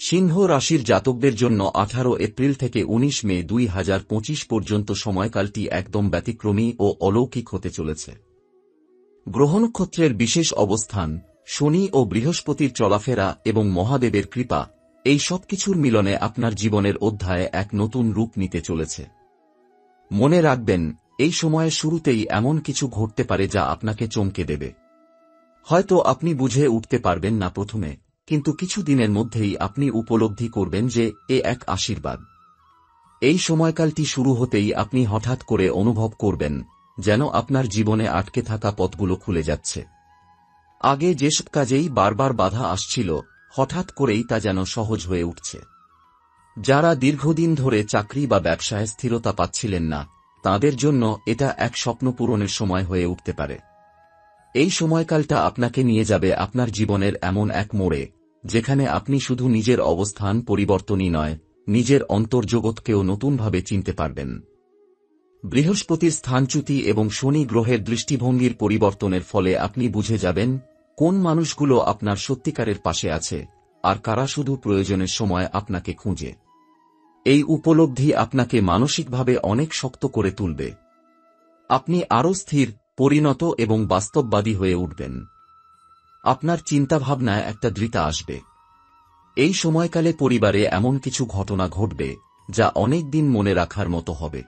সিংহ রাশির জাতকদের জন্য 18 এপ্রিল থেকে 19 মে 2025 পর্যন্ত সময়কালটি একদম ব্যতিক্রমী ও অলৌকিক হতে চলেছে। গ্রহনক্ষত্রের বিশেষ অবস্থান, শনি ও বৃহস্পতির চলাফেরা এবং মহাদেবের কৃপা, এই সবকিছুর মিলনে আপনার জীবনের অধ্যায়ে এক নতুন রূপ নিতে চলেছে। মনে রাখবেন, এই সময়ের শুরুতেই এমন কিছু ঘটতে পারে যা আপনাকে চমকে দেবে। হয়তো আপনি বুঝে উঠতে পারবেন না প্রথমে, কিন্তু কিছু দিনের মধ্যেই আপনি উপলব্ধি করবেন যে এ এক আশীর্বাদ। এই সময়কালটি শুরু হতেই আপনি হঠাৎ করে অনুভব করবেন যেন আপনার জীবনে আটকে থাকা পথগুলো খুলে যাচ্ছে। আগে যেসব কাজেই বারবার বাধা আসছিল, হঠাৎ করেই তা যেন সহজ হয়ে উঠছে। যারা দীর্ঘদিন ধরে চাকরি বা ব্যবসায় স্থিরতা পাচ্ছিলেন না, তাদের জন্য এটা এক স্বপ্ন পূরণের সময় হয়ে উঠতে পারে। এই সময়কালটা আপনাকে নিয়ে যাবে আপনার জীবনের এমন এক মোড়ে, যেখানে আপনি শুধু নিজের অবস্থান পরিবর্তনই নয়, নিজের অন্তর্জগৎকেও নতুনভাবে চিনতে পারবেন। বৃহস্পতির স্থানচ্যুতি এবং শনি গ্রহের দৃষ্টিভঙ্গির পরিবর্তনের ফলে আপনি বুঝে যাবেন কোন মানুষগুলো আপনার সত্যিকারের পাশে আছে আর কারা শুধু প্রয়োজনের সময় আপনাকে খুঁজে। এই উপলব্ধি আপনাকে মানসিকভাবে অনেক শক্ত করে তুলবে। আপনি আরও স্থির, পরিণত এবং বাস্তববাদী হয়ে উঠবেন। আপনার চিন্তাভাবনায় একটা দৃঢ়তা আসবে। এই সময়কালে পরিবারে এমন কিছু ঘটনা ঘটবে যা অনেক দিন মনে রাখার মতো হবে।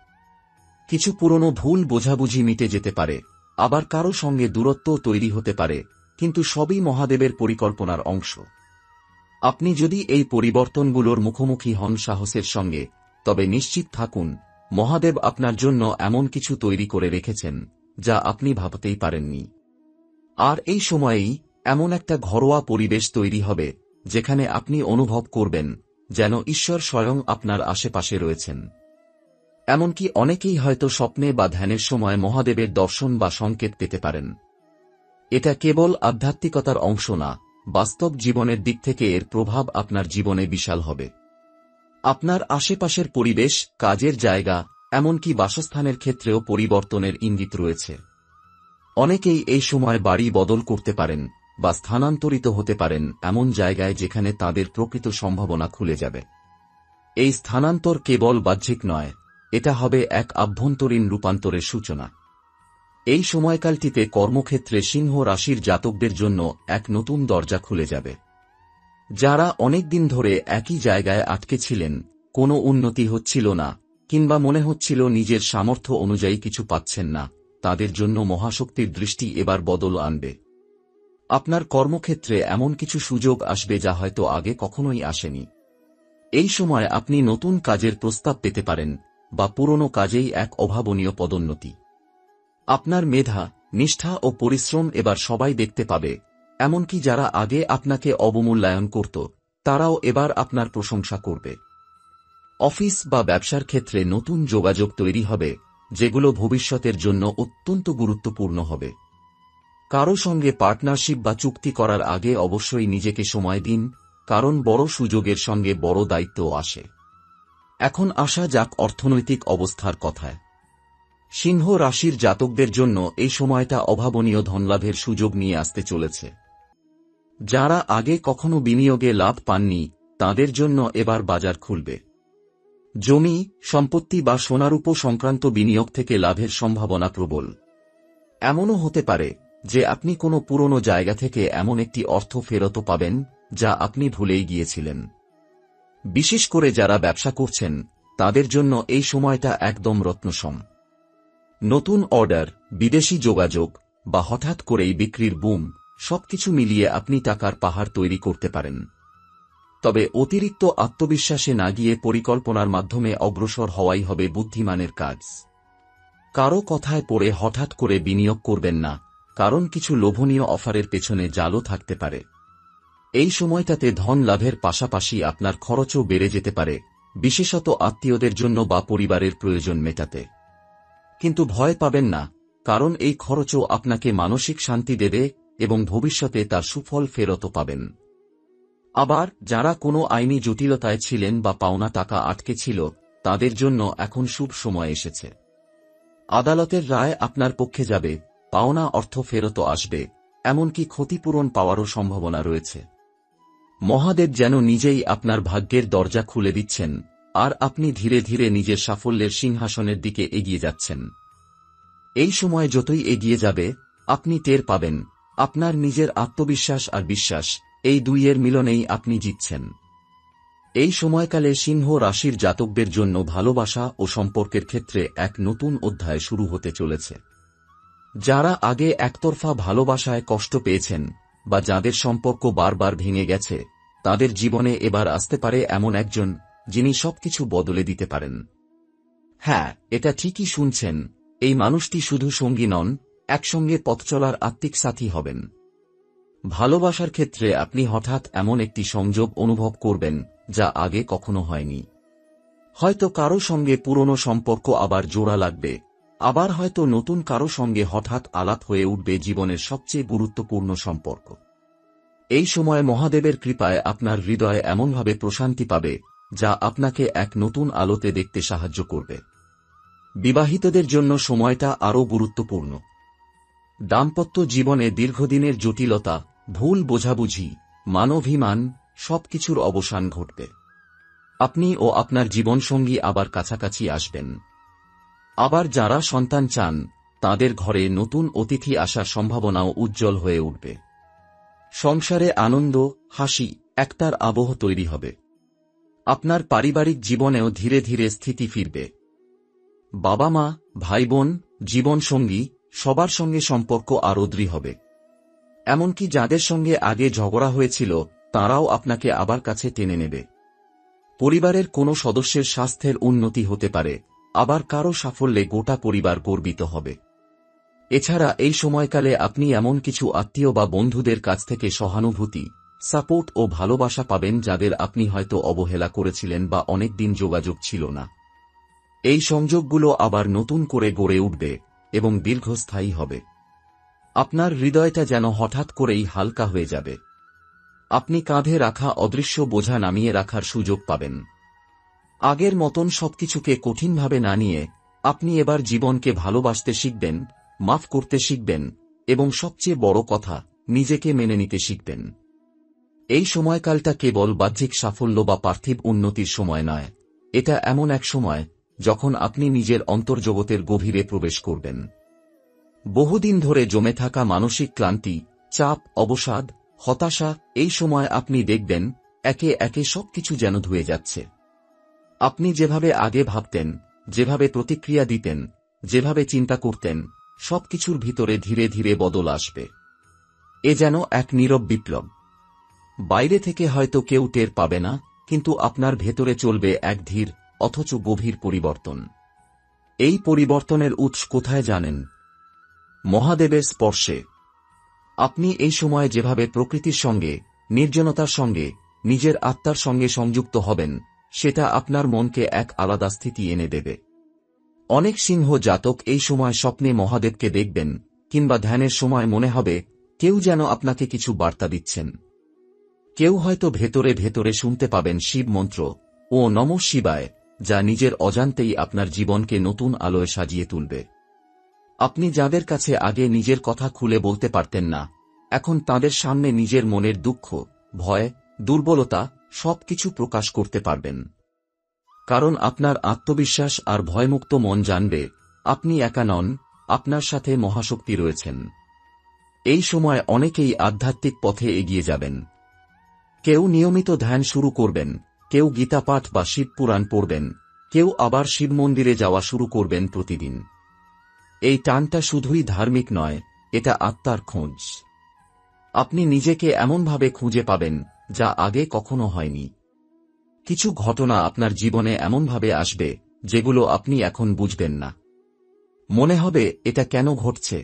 কিছু পুরনো ভুল বোঝাবুঝি মিটে যেতে পারে, আবার কারো সঙ্গে দূরত্ব তৈরি হতে পারে, কিন্তু সবই মহাদেবের পরিকল্পনার অংশ। আপনি যদি এই পরিবর্তনগুলোর মুখোমুখি হন সাহসের সঙ্গে, তবে নিশ্চিত থাকুন মহাদেব আপনার জন্য এমন কিছু তৈরি করে রেখেছেন যা আপনি ভাবতেই পারেননি। আর এই সময়েই এমন একটা ঘরোয়া পরিবেশ তৈরি হবে যেখানে আপনি অনুভব করবেন যেন ঈশ্বর স্বয়ং আপনার আশেপাশে রয়েছেন। এমনকি অনেকেই হয়তো স্বপ্নে বা ধ্যানের সময় মহাদেবের দর্শন বা সংকেত পেতে পারেন। এটা কেবল আধ্যাত্মিকতার অংশ না, বাস্তব জীবনের দিক থেকে এর প্রভাব আপনার জীবনে বিশাল হবে। আপনার আশেপাশের পরিবেশ, কাজের জায়গা, এমনকি বাসস্থানের ক্ষেত্রেও পরিবর্তনের ইঙ্গিত রয়েছে। অনেকেই এই সময় বাড়ি বদল করতে পারেন বা স্থানান্তরিত হতে পারেন এমন জায়গায় যেখানে তাদের প্রকৃত সম্ভাবনা খুলে যাবে। এই স্থানান্তর কেবল বাহ্যিক নয়, এটা হবে এক আভ্যন্তরীণ রূপান্তরের সূচনা। এই সময়কালটিতে কর্মক্ষেত্রে সিংহ রাশির জাতকদের জন্য এক নতুন দরজা খুলে যাবে। যারা অনেক দিন ধরে একই জায়গায় আটকে ছিলেন, কোনো উন্নতি হচ্ছিল না কিংবা মনে হচ্ছিল নিজের সামর্থ্য অনুযায়ী কিছু পাচ্ছেন না, তাদের জন্য মহাশক্তির দৃষ্টি এবার বদল আনবে। আপনার কর্মক্ষেত্রে এমন কিছু সুযোগ আসবে যা হয়তো আগে কখনোই আসেনি। এই সময় আপনি নতুন কাজের প্রস্তাব পেতে পারেন বা পুরনো কাজেই এক অভাবনীয় পদোন্নতি। আপনার মেধা, নিষ্ঠা ও পরিশ্রম এবার সবাই দেখতে পাবে, এমনকি যারা আগে আপনাকে অবমূল্যায়ন করত, তারাও এবার আপনার প্রশংসা করবে। অফিস বা ব্যবসার ক্ষেত্রে নতুন যোগাযোগ তৈরি হবে, যেগুলো ভবিষ্যতের জন্য অত্যন্ত গুরুত্বপূর্ণ হবে। কারো সঙ্গে পার্টনারশিপ বা চুক্তি করার আগে অবশ্যই নিজেকে সময় দিন, কারণ বড় সুযোগের সঙ্গে বড় দায়িত্বও আসে। এখন আসা যাক অর্থনৈতিক অবস্থার কথায়। সিংহ রাশির জাতকদের জন্য এই সময়টা অভাবনীয় ধনলাভের সুযোগ নিয়ে আসতে চলেছে। যারা আগে কখনো বিনিয়োগে লাভ পাননি, তাদের জন্য এবার বাজার খুলবে। জমি, সম্পত্তি বা সোনারূপো সংক্রান্ত বিনিয়োগ থেকে লাভের সম্ভাবনা প্রবল। এমনও হতে পারে যে আপনি কোনো পুরনো জায়গা থেকে এমন একটি অর্থ ফেরত পাবেন যা আপনি ভুলেই গিয়েছিলেন। বিশেষ করে যারা ব্যবসা করছেন, তাদের জন্য এই সময়টা একদম রত্নসম। নতুন অর্ডার, বিদেশি যোগাযোগ বা হঠাৎ করেই বিক্রির বুম, সবকিছু মিলিয়ে আপনি টাকার পাহাড় তৈরি করতে পারেন। তবে অতিরিক্ত আত্মবিশ্বাসে না গিয়ে পরিকল্পনার মাধ্যমে অগ্রসর হওয়াই হবে বুদ্ধিমানের কাজ। কারো কথায় পড়ে হঠাৎ করে বিনিয়োগ করবেন না, কারণ কিছু লোভনীয় অফারের পেছনে জালও থাকতে পারে। এই সময়টাতে ধন লাভের পাশাপাশি আপনার খরচও বেড়ে যেতে পারে, বিশেষত আত্মীয়দের জন্য বা পরিবারের প্রয়োজন মেটাতে। কিন্তু ভয় পাবেন না, কারণ এই খরচও আপনাকে মানসিক শান্তি দেবে এবং ভবিষ্যতে তার সুফল ফেরতও পাবেন। আবার যারা কোনো আইনি জটিলতায় ছিলেন বা পাওনা টাকা আটকে ছিল, তাদের জন্য এখন শুভ সময় এসেছে। আদালতের রায় আপনার পক্ষে যাবে, পাওনা অর্থ ফেরতও আসবে, এমনকি ক্ষতিপূরণ পাওয়ারও সম্ভাবনা রয়েছে। মহাদেব যেন নিজেই আপনার ভাগ্যের দরজা খুলে দিচ্ছেন, আর আপনি ধীরে ধীরে নিজের সাফল্যের সিংহাসনের দিকে এগিয়ে যাচ্ছেন। এই সময় যতই এগিয়ে যাবে, আপনি টের পাবেন আপনার নিজের আত্মবিশ্বাস আর বিশ্বাস, এই দুইয়ের মিলনেই আপনি জিতছেন। এই সময়কালে সিংহ রাশির জাতকদের জন্য ভালোবাসা ও সম্পর্কের ক্ষেত্রে এক নতুন অধ্যায় শুরু হতে চলেছে। যারা আগে একতরফা ভালোবাসায় কষ্ট পেয়েছেন বা যাদের সম্পর্ক বারবার ভেঙে গেছে, তাদের জীবনে এবার আসতে পারে এমন একজন যিনি সবকিছু বদলে দিতে পারেন। হ্যাঁ, এটা ঠিকই শুনছেন, এই মানুষটি শুধু সঙ্গী নন, একসঙ্গে পথ চলার আত্মিক সাথী হবেন। ভালোবাসার ক্ষেত্রে আপনি হঠাৎ এমন একটি সংযোগ অনুভব করবেন যা আগে কখনো হয়নি। হয়তো কারো সঙ্গে পুরনো সম্পর্ক আবার জোড়া লাগবে, আবার হয়তো নতুন কারো সঙ্গে হঠাৎ আলাপ হয়ে উঠবে জীবনের সবচেয়ে গুরুত্বপূর্ণ সম্পর্ক। এই সময় মহাদেবের কৃপায় আপনার হৃদয় এমনভাবে প্রশান্তি পাবে যা আপনাকে এক নতুন আলোতে দেখতে সাহায্য করবে। বিবাহিতদের জন্য সময়টা আরও গুরুত্বপূর্ণ। দাম্পত্য জীবনে দীর্ঘদিনের জটিলতা, ভুল বোঝাবুঝি, মানবাভিমান সবকিছুর অবসান ঘটবে। আপনি ও আপনার জীবনসঙ্গী আবার কাছাকাছি আসবেন। আবার যারা সন্তান চান, তাদের ঘরে নতুন অতিথি আসার সম্ভাবনাও উজ্জ্বল হয়ে উঠবে। সংসারে আনন্দ, হাসি, একতার আবহ তৈরি হবে। আপনার পারিবারিক জীবনেও ধীরে ধীরে স্থিতি ফিরবে। বাবা মা, ভাই বোন, জীবনসঙ্গী সবার সঙ্গে সম্পর্ক আরও দৃঢ় হবে। এমনকি যাদের সঙ্গে আগে ঝগড়া হয়েছিল, তারাও আপনাকে আবার কাছে টেনে নেবে। পরিবারের কোনো সদস্যের স্বাস্থ্যের উন্নতি হতে পারে, আবার কারো সাফল্যে গোটা পরিবার গর্বিত হবে। এছাড়া এই সময়কালে আপনি এমন কিছু আত্মীয় বা বন্ধুদের কাছ থেকে সহানুভূতি, সাপোর্ট ও ভালোবাসা পাবেন যাদের আপনি হয়তো অবহেলা করেছিলেন বা অনেকদিন যোগাযোগ ছিল না। এই সংযোগগুলো আবার নতুন করে গড়ে উঠবে এবং দীর্ঘস্থায়ী হবে। আপনার হৃদয়টা যেন হঠাৎ করেই হালকা হয়ে যাবে। আপনি কাঁধে রাখা অদৃশ্য বোঝা নামিয়ে রাখার সুযোগ পাবেন। আগের মতন সবকিছুকে কঠিনভাবে না নিয়ে আপনি এবার জীবনকে ভালোবাসতে শিখবেন, মাফ করতে শিখবেন এবং সবচেয়ে বড় কথা, নিজেকে মেনে নিতে শিখবেন। এই সময়কালটা কেবল বাহ্যিক সাফল্য বা পার্থিব উন্নতির সময় নয়, এটা এমন এক সময় যখন আপনি নিজের অন্তর্জগতের গভীরে প্রবেশ করবেন। বহুদিন ধরে জমে থাকা মানসিক ক্লান্তি, চাপ, অবসাদ, হতাশা, এই সময় আপনি দেখবেন একে একে সবকিছু যেন ধুয়ে যাচ্ছে। আপনি যেভাবে আগে ভাবতেন, যেভাবে প্রতিক্রিয়া দিতেন, যেভাবে চিন্তা করতেন, সবকিছুর ভিতরে ধীরে ধীরে বদল আসবে। এ যেন এক নীরব বিপ্লব। বাইরে থেকে হয়তো কেউ টের পাবে না, কিন্তু আপনার ভেতরে চলবে এক ধীর অথচ গভীর পরিবর্তন। এই পরিবর্তনের উৎস কোথায় জানেন? মহাদেবের স্পর্শে। আপনি এই সময় যেভাবে প্রকৃতির সঙ্গে, নির্জনতার সঙ্গে, নিজের আত্মার সঙ্গে সংযুক্ত হবেন, সেটা আপনার মনকে এক আলাদা স্থিতি এনে দেবে। অনেক সিংহ জাতক এই সময় স্বপ্নে মহাদেবকে দেখবেন, কিংবা ধ্যানের সময় মনে হবে কেউ যেন আপনাকে কিছু বার্তা দিচ্ছেন। কেউ হয়তো ভেতরে ভেতরে শুনতে পাবেন শিব মন্ত্র ও নমঃ শিবায়, যা নিজের অজান্তেই আপনার জীবনকে নতুন আলোয় সাজিয়ে তুলবে। আপনি যাদের কাছে আগে নিজের কথা খুলে বলতে পারতেন না, এখন তাদের সামনে নিজের মনের দুঃখ, ভয়, দুর্বলতা সবকিছু প্রকাশ করতে পারবেন। কারণ আপনার আত্মবিশ্বাস আর ভয়মুক্ত মন জানবে আপনি একা নন, আপনার সাথে মহাশক্তি রয়েছেন। এই সময় অনেকেই আধ্যাত্মিক পথে এগিয়ে যাবেন। কেউ নিয়মিত ধ্যান শুরু করবেন, কেউ গীতাপাঠ বা শিব পুরাণ পড়বেন, কেউ আবার শিব মন্দিরে যাওয়া শুরু করবেন প্রতিদিন। এই টানটা শুধুই ধার্মিক নয়, এটা আত্মার খোঁজ। আপনি নিজেকে এমনভাবে খুঁজে পাবেন যা আগে কখনো হয়নি। কিছু ঘটনা আপনার জীবনে এমনভাবে আসবে যেগুলো আপনি এখন বুঝবেন না। মনে হবে এটা কেন ঘটছে,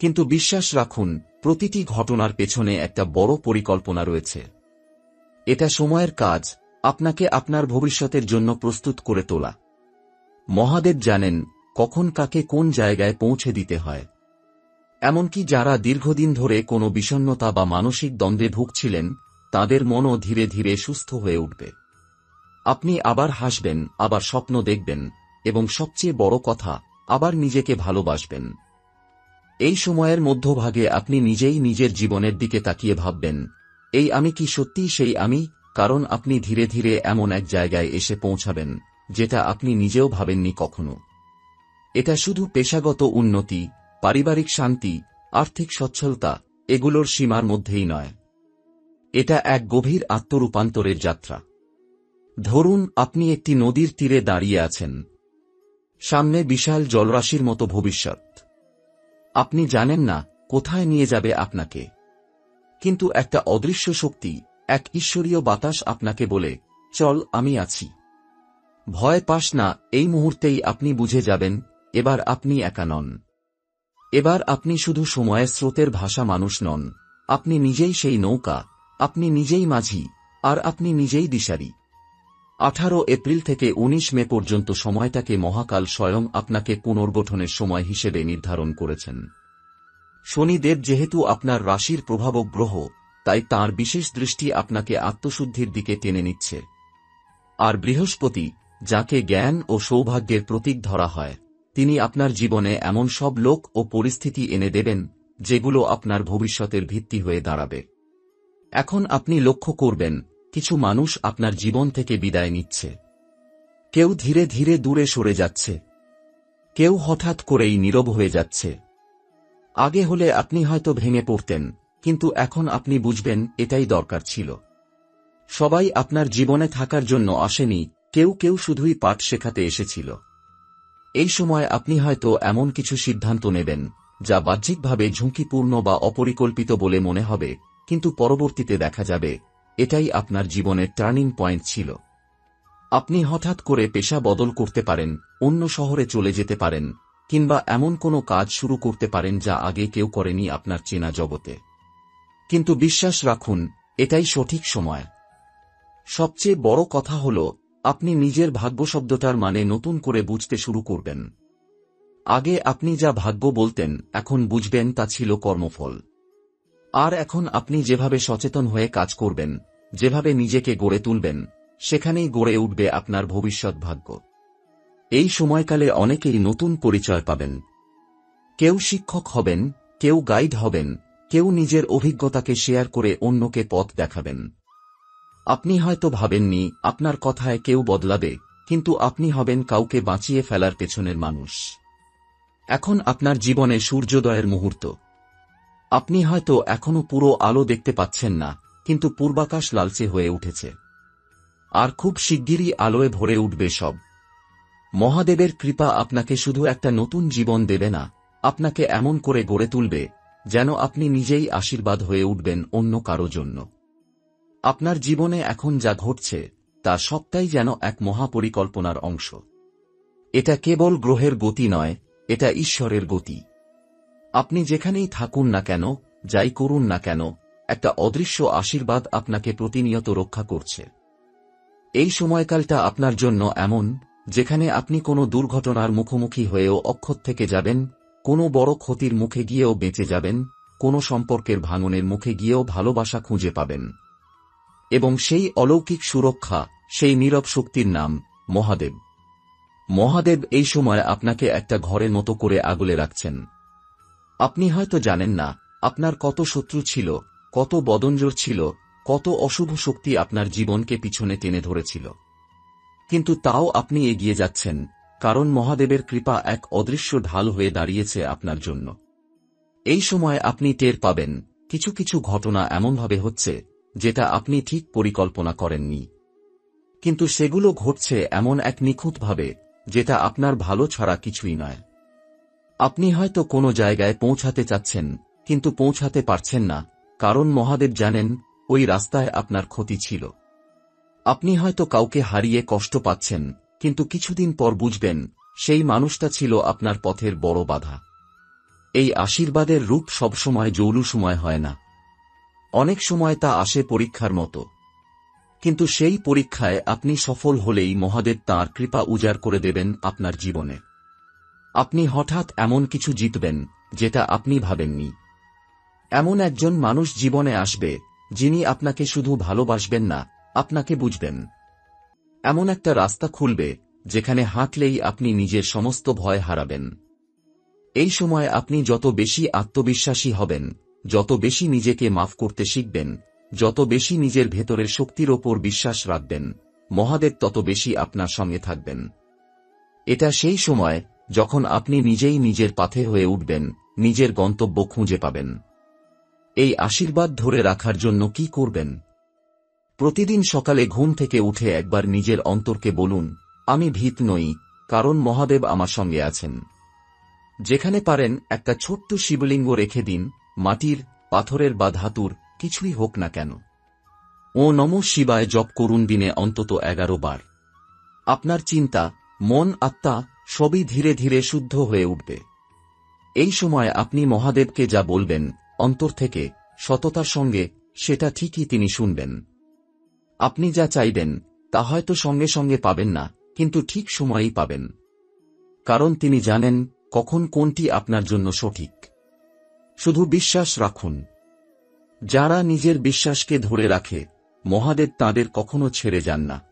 কিন্তু বিশ্বাস রাখুন, প্রতিটি ঘটনার পেছনে একটা বড় পরিকল্পনা রয়েছে। এটা সময়ের কাজ, আপনাকে আপনার ভবিষ্যতের জন্য প্রস্তুত করে তোলা। মহাদেব জানেন কখন কাকে কোন জায়গায় পৌঁছে দিতে হয়। এমনকি যারা দীর্ঘদিন ধরে কোনো বিষণ্ণতা বা মানসিক দ্বন্দ্বে ভুগছিলেন, তাদের মনও ধীরে ধীরে সুস্থ হয়ে উঠবে। আপনি আবার হাসবেন, আবার স্বপ্ন দেখবেন এবং সবচেয়ে বড় কথা, আবার নিজেকে ভালোবাসবেন। এই সময়ের মধ্যভাগে আপনি নিজেই নিজের জীবনের দিকে তাকিয়ে ভাববেন, এই আমি কি সত্যিই সেই আমি? কারণ আপনি ধীরে ধীরে এমন এক জায়গায় এসে পৌঁছাবেন যেটা আপনি নিজেও ভাবেননি কখনো। এটা শুধু পেশাগত উন্নতি, পারিবারিক শান্তি, আর্থিক সচ্ছলতা এগুলোর সীমার মধ্যেই নয়। এটা এক গভীর আত্মরূপান্তরের যাত্রা। ধরুন আপনি একটি নদীর তীরে দাঁড়িয়ে আছেন। সামনে বিশাল জলরাশির মতো ভবিষ্যৎ। আপনি জানেন না কোথায় নিয়ে যাবে আপনাকে, কিন্তু একটা অদৃশ্য শক্তি, এক ঈশ্বরীয় বাতাস আপনাকে বলে, চল, আমি আছি। ভয় পাস না। এই মুহূর্তেই আপনি বুঝে যাবেন এবার আপনি একা নন। এবার আপনি শুধু সময়ের স্রোতের ভাষা মানুষ নন, আপনি নিজেই সেই নৌকা, আপনি নিজেই মাঝি, আর আপনি নিজেই দিশারি। 18 এপ্রিল থেকে 19 মে পর্যন্ত সময়টাকে মহাকাল স্বয়ং আপনাকে পুনর্গঠনের সময় হিসেবে নির্ধারণ করেছেন। শনিদেব যেহেতু আপনার রাশির প্রভাবক গ্রহ, তাই তাঁর বিশেষ দৃষ্টি আপনাকে আত্মশুদ্ধির দিকে টেনে নিচ্ছে। আর বৃহস্পতি, যাকে জ্ঞান ও সৌভাগ্যের প্রতীক ধরা হয়, তিনি আপনার জীবনে এমন সব লোক ও পরিস্থিতি এনে দেবেন যেগুলো আপনার ভবিষ্যতের ভিত্তি হয়ে দাঁড়াবে। এখন আপনি লক্ষ্য করবেন কিছু মানুষ আপনার জীবন থেকে বিদায় নিচ্ছে। কেউ ধীরে ধীরে দূরে সরে যাচ্ছে, কেউ হঠাৎ করেই নীরব হয়ে যাচ্ছে। আগে হলে আপনি হয়তো ভেঙে পড়তেন, কিন্তু এখন আপনি বুঝবেন এটাই দরকার ছিল। সবাই আপনার জীবনে থাকার জন্য আসেনি, কেউ কেউ শুধুই পাঠ শেখাতে এসেছিল। এই সময় আপনি হয়তো এমন কিছু সিদ্ধান্ত নেবেন যা বাহ্যিকভাবে ঝুঁকিপূর্ণ বা অপরিকল্পিত বলে মনে হবে, কিন্তু পরবর্তীতে দেখা যাবে এটাই আপনার জীবনের টার্নিং পয়েন্ট ছিল। আপনি হঠাৎ করে পেশা বদল করতে পারেন, অন্য শহরে চলে যেতে পারেন, কিংবা এমন কোনো কাজ শুরু করতে পারেন যা আগে কেউ করেনি আপনার চেনা জগতে। কিন্তু বিশ্বাস রাখুন, এটাই সঠিক সময়। সবচেয়ে বড় কথা হল, আপনি নিজের ভাগ্য শব্দটার মানে নতুন করে বুঝতে শুরু করবেন। আগে আপনি যা ভাগ্য বলতেন, এখন বুঝবেন তা ছিল কর্মফল। আর এখন আপনি যেভাবে সচেতন হয়ে কাজ করবেন, যেভাবে নিজেকে গড়ে তুলবেন, সেখানেই গড়ে উঠবে আপনার ভবিষ্যৎ ভাগ্য। এই সময়কালে অনেকেই নতুন পরিচয় পাবেন। কেউ শিক্ষক হবেন, কেউ গাইড হবেন, কেউ নিজের অভিজ্ঞতাকে শেয়ার করে অন্যকে পথ দেখাবেন। আপনি হয়তো ভাবেননি আপনার কথায় কেউ বদলাবে, কিন্তু আপনি হবেন কাউকে বাঁচিয়ে ফেলার পেছনের মানুষ। এখন আপনার জীবনে সূর্যোদয়ের মুহূর্ত। আপনি হয়তো এখনো পুরো আলো দেখতে পাচ্ছেন না, কিন্তু পূর্বাকাশ লালচে হয়ে উঠেছে। আর খুব শিগগিরই আলোয় ভরে উঠবে সব। মহাদেবের কৃপা আপনাকে শুধু একটা নতুন জীবন দেবে না, আপনাকে এমন করে গড়ে তুলবে যেন আপনি নিজেই আশীর্বাদ হয়ে উঠবেন অন্য কারো জন্য। আপনার জীবনে এখন যা ঘটছে তা সবটাই যেন এক মহাপরিকল্পনার অংশ। এটা কেবল গ্রহের গতি নয়, এটা ঈশ্বরের গতি। আপনি যেখানেই থাকুন না কেন, যাই করুন না কেন, একটা অদৃশ্য আশীর্বাদ আপনাকে প্রতিনিয়ত রক্ষা করছে। এই সময়কালটা আপনার জন্য এমন, যেখানে আপনি কোনো দুর্ঘটনার মুখোমুখি হয়েও অক্ষত থেকে যাবেন, কোনো বড় ক্ষতির মুখে গিয়েও বেঁচে যাবেন, কোনো সম্পর্কের ভাঙনের মুখে গিয়েও ভালোবাসা খুঁজে পাবেন। এবং সেই অলৌকিক সুরক্ষা, সেই নীরব শক্তির নাম মহাদেব। মহাদেব এই সময় আপনাকে একটা ঘরের মতো করে আগলে রাখছেন। আপনি হয়তো জানেন না আপনার কত শত্রু ছিল, কত বদনজোর ছিল, কত অশুভ শক্তি আপনার জীবনকে পিছনে টেনে ধরেছিল। কিন্তু তাও আপনি এগিয়ে যাচ্ছেন, কারণ মহাদেবের কৃপা এক অদৃশ্য ঢাল হয়ে দাঁড়িয়েছে আপনার জন্য। এই সময় আপনি টের পাবেন কিছু কিছু ঘটনা এমনভাবে হচ্ছে যেটা আপনি ঠিক পরিকল্পনা করেননি, কিন্তু সেগুলো ঘটছে এমন এক নিখুঁতভাবে যেটা আপনার ভালো ছাড়া কিছুই নয়। আপনি হয়তো কোনো জায়গায় পৌঁছাতে চাচ্ছেন, কিন্তু পৌঁছাতে পারছেন না, কারণ মহাদেব জানেন ওই রাস্তায় আপনার ক্ষতি ছিল। আপনি হয়তো কাউকে হারিয়ে কষ্ট পাচ্ছেন, কিন্তু কিছুদিন পর বুঝবেন সেই মানুষটা ছিল আপনার পথের বড় বাধা। এই আশীর্বাদের রূপ সবসময় জৌলুসময় হয় না। অনেক সময় তা আসে পরীক্ষার মতো। কিন্তু সেই পরীক্ষায় আপনি সফল হলেই মহাদেব তাঁর কৃপা উজাড় করে দেবেন আপনার জীবনে। আপনি হঠাৎ এমন কিছু জিতবেন যেটা আপনি ভাবেননি। এমন একজন মানুষ জীবনে আসবে যিনি আপনাকে শুধু ভালোবাসবেন না, আপনাকে বুঝবেন। এমন একটা রাস্তা খুলবে যেখানে হাঁটলেই আপনি নিজের সমস্ত ভয় হারাবেন। এই সময় আপনি যত বেশি আত্মবিশ্বাসী হবেন, যত বেশি নিজেকে মাফ করতে শিখবেন, যত বেশি নিজের ভেতরের শক্তির ওপর বিশ্বাস রাখবেন, মহাদেব তত বেশি আপনার সঙ্গে থাকবেন। এটা সেই সময় যখন আপনি নিজেই নিজের পথে হয়ে উঠবেন, নিজের গন্তব্য খুঁজে পাবেন। এই আশীর্বাদ ধরে রাখার জন্য কি করবেন? প্রতিদিন সকালে ঘুম থেকে উঠে একবার নিজের অন্তরকে বলুন, আমি ভীত নই, কারণ মহাদেব আমার সঙ্গে আছেন। যেখানে পারেন একটা ছোট্ট শিবলিঙ্গ রেখে দিন, মাটির, পাথরের বা ধাতুর, কিছুই হোক না কেন। ও নমঃ শিবায় জপ করুন দিনে অন্তত 11 বার। আপনার চিন্তা, মন, আত্মা সবই ধীরে ধীরে শুদ্ধ হয়ে উঠবে। এই সময় আপনি মহাদেবকে যা বলবেন, অন্তর থেকে, সততার সঙ্গে, সেটা ঠিকই তিনি শুনবেন। আপনি যা চাইবেন তা হয়তো সঙ্গে সঙ্গে পাবেন না, কিন্তু ঠিক সময়েই পাবেন। কারণ তিনি জানেন কখন কোনটি আপনার জন্য সঠিক। শুধু বিশ্বাস রাখুন। যারা নিজের বিশ্বাসকে ধরে রাখে, মহাদেব তাঁদের কখনো ছেড়ে যান না।